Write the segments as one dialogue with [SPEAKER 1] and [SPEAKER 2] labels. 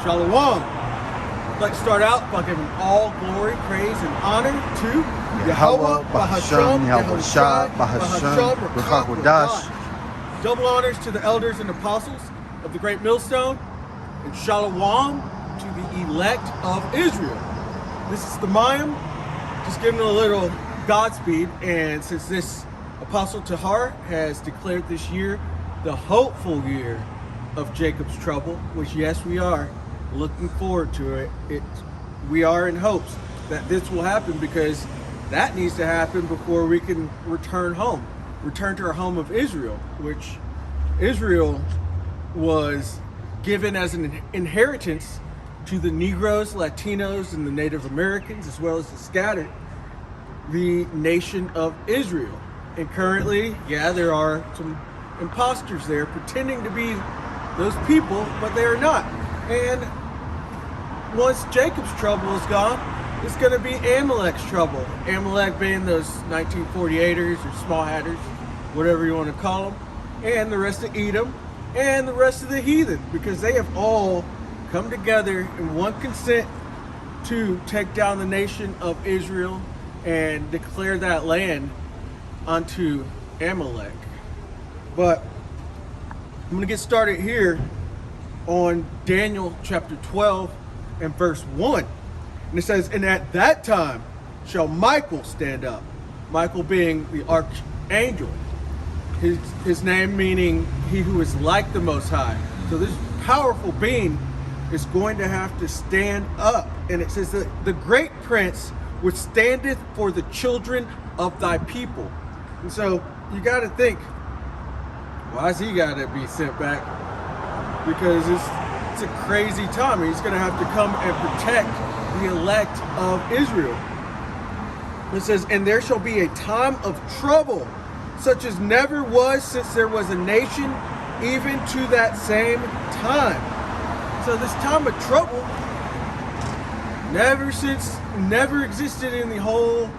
[SPEAKER 1] Shalom. I'd like to start out by giving all glory, praise, and honor to Yahweh, Bahasham, Yahushua, Bahasham, Ruach. Double honors to the elders and apostles of the Great Millstone, and Shalom to the elect of Israel. This is the Mayim, just giving a little Godspeed, and since this Apostle Tahar has declared this year the hopeful year of Jacob's trouble, which yes, we are looking forward to it. We are in hopes that this will happen, because that needs to happen before we can return home, return to our home of Israel, which Israel was given as an inheritance to the Negroes, Latinos, and the Native Americans, as well as the scattered, the nation of Israel. And currently, yeah, there are some imposters there pretending to be those people, but they are not. And once Jacob's trouble is gone, it's going to be Amalek's trouble. Amalek being those 1948ers or small hatters, whatever you want to call them, and the rest of Edom, and the rest of the heathen, because they have all come together in one consent to take down the nation of Israel and declare that land unto Amalek. But I'm going to get started here on Daniel chapter 12 and verse 1. And it says, "And at that time shall Michael stand up." Michael being the archangel. His name meaning he who is like the Most High. So this powerful being is going to have to stand up. And it says that the great prince which standeth for the children of thy people. And so you got to think, why has he got to be sent back? Because it's a crazy time. He's going to have to come and protect the elect of Israel. It says, "And there shall be a time of trouble, such as never was since there was a nation, even to that same time." So this time of trouble never existed in the whole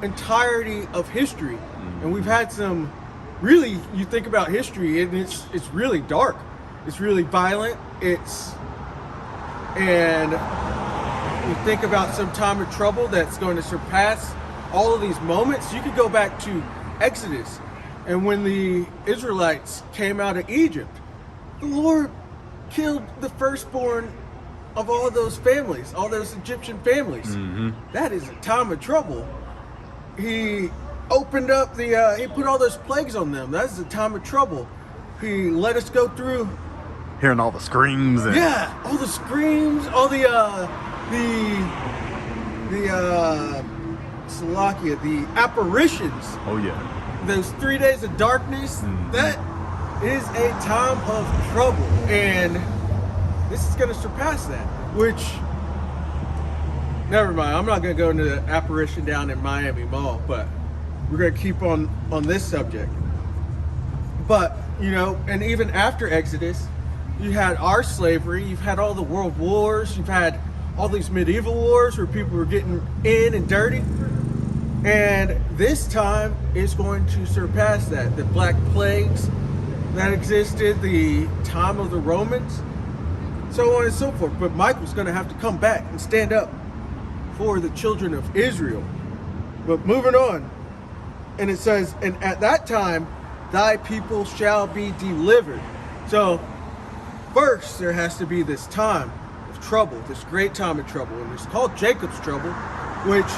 [SPEAKER 1] entirety of history. And we've had some, really, you think about history, and it's really dark. It's really violent. And you think about some time of trouble that's going to surpass all of these moments. You could go back to Exodus, and when the Israelites came out of Egypt, the Lord killed the firstborn of all those families, all those Egyptian families. Mm-hmm. That is a time of trouble. He opened up he put all those plagues on them. That's a time of trouble. He let us go through.
[SPEAKER 2] Hearing all the screams. And...
[SPEAKER 1] yeah, all the screams, all the Salakia, the apparitions.
[SPEAKER 2] Oh yeah.
[SPEAKER 1] Those 3 days of darkness, that is a time of trouble. And this is going to surpass that, which, never mind, I'm not going to go into the apparition down in Miami Mall, but we're going to keep on this subject. But, you know, and even after Exodus, you had our slavery, you've had all the world wars, you've had all these medieval wars where people were getting in and dirty. And this time is going to surpass that. The Black Plagues that existed, the time of the Romans, so on and so forth. But Michael's going to have to come back and stand up for the children of Israel. But moving on, and it says, "And at that time thy people shall be delivered." So first there has to be this time of trouble, this great time of trouble, and it's called Jacob's trouble, which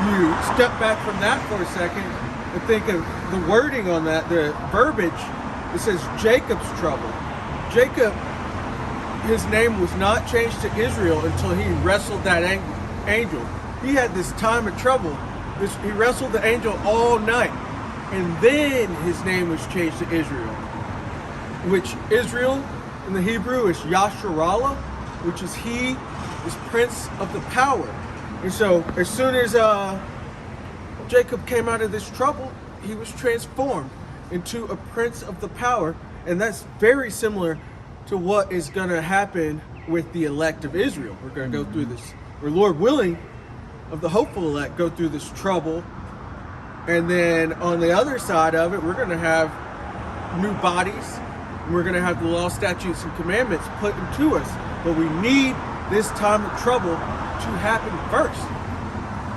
[SPEAKER 1] you step back from that for a second and think of the wording on that, the verbiage. It says Jacob's trouble. Jacob, his name was not changed to Israel until he wrestled that angel. He had this time of trouble. He wrestled the angel all night. And then his name was changed to Israel. Which Israel in the Hebrew is Yasharallah, which is he is prince of the power. And so as soon as Jacob came out of this trouble, he was transformed into a prince of the power. And that's very similar to what is going to happen with the elect of Israel. We're going to go through this, or Lord willing, of the hopeful elect, go through this trouble. And then on the other side of it, we're going to have new bodies. And we're going to have the law, statutes, and commandments put into us. But we need this time of trouble to happen first.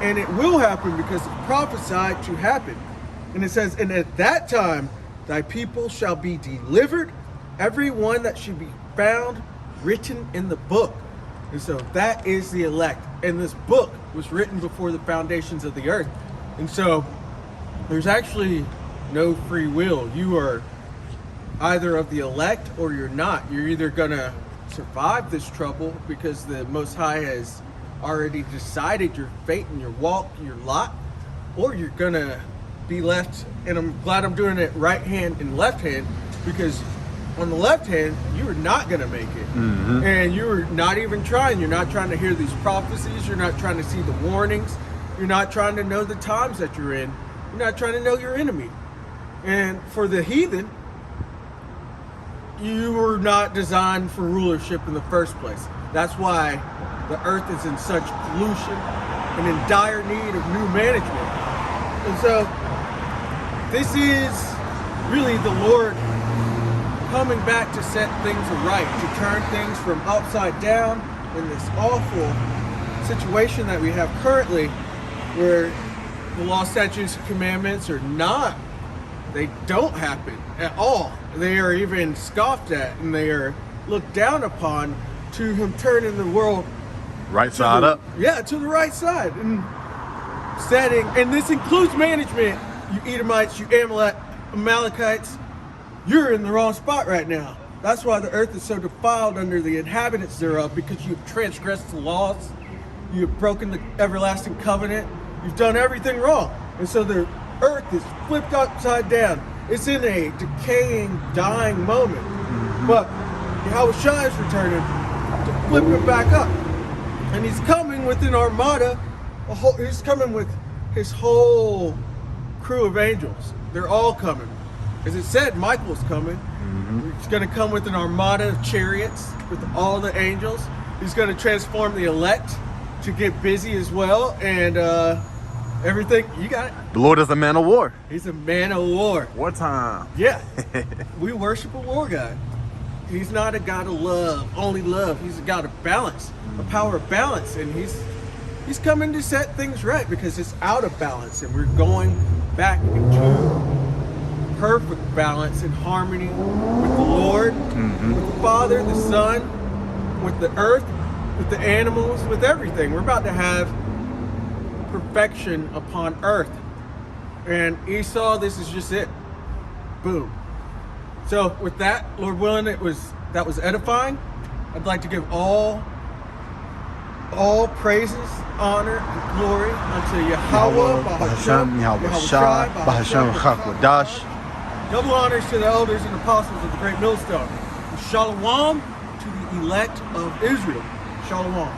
[SPEAKER 1] And it will happen because it's prophesied to happen. And it says, and at that time, thy people shall be delivered, every one that should be found written in the book. And so that is the elect. And this book was written before the foundations of the earth. And so there's actually no free will. You are either of the elect or you're not. You're either going to survive this trouble because the Most High has already decided your fate and your walk, your lot, or you're going to be left. And I'm glad I'm doing it right hand and left hand, because on the left hand, you are not going to make it. And you're not even trying. You're not trying to hear these prophecies. You're not trying to see the warnings. You're not trying to know the times that you're in. You're not trying to know your enemy. And for the heathen, you were not designed for rulership in the first place. That's why the earth is in such pollution and in dire need of new management. And so this is really the Lord coming back to set things right, to turn things from upside down in this awful situation that we have currently, where the law, statutes, and commandments are not, they don't happen at all. They are even scoffed at, and they are looked down upon, to him turning the world
[SPEAKER 2] Right side up.
[SPEAKER 1] Yeah, to the right side. And setting, and this includes management. You Edomites, you Amalekites, you're in the wrong spot right now. That's why the earth is so defiled under the inhabitants thereof, because you've transgressed the laws, you've broken the everlasting covenant, you've done everything wrong. And so the earth is flipped upside down. It's in a decaying, dying moment. But Yahushua is returning to flip it back up. And he's coming with an armada. He's coming with his whole crew of angels. They're all coming. As it said, Michael's coming. He's going to come with an armada of chariots with all the angels. He's going to transform the elect to get busy as well. And everything. You got it.
[SPEAKER 2] The Lord is a man of war.
[SPEAKER 1] He's a man of war.
[SPEAKER 2] Wartime.
[SPEAKER 1] Yeah. We worship a war god. He's not a god of love, only love. He's a god of balance, a power of balance. And he's coming to set things right, because it's out of balance. And we're going back into perfect balance and harmony with the Lord, with the Father, the Son, with the earth, with the animals, with everything. We're about to have perfection upon earth. And Esau, this is just it. Boom. So with that, Lord willing, that was edifying. I'd like to give all praises, honor, and glory unto Yahweh,
[SPEAKER 2] Bahasham, Yahushua, Bahasham, Chakwadash.
[SPEAKER 1] Double honors to the elders and apostles of the great millstone. And shalom to the elect of Israel. Shalom.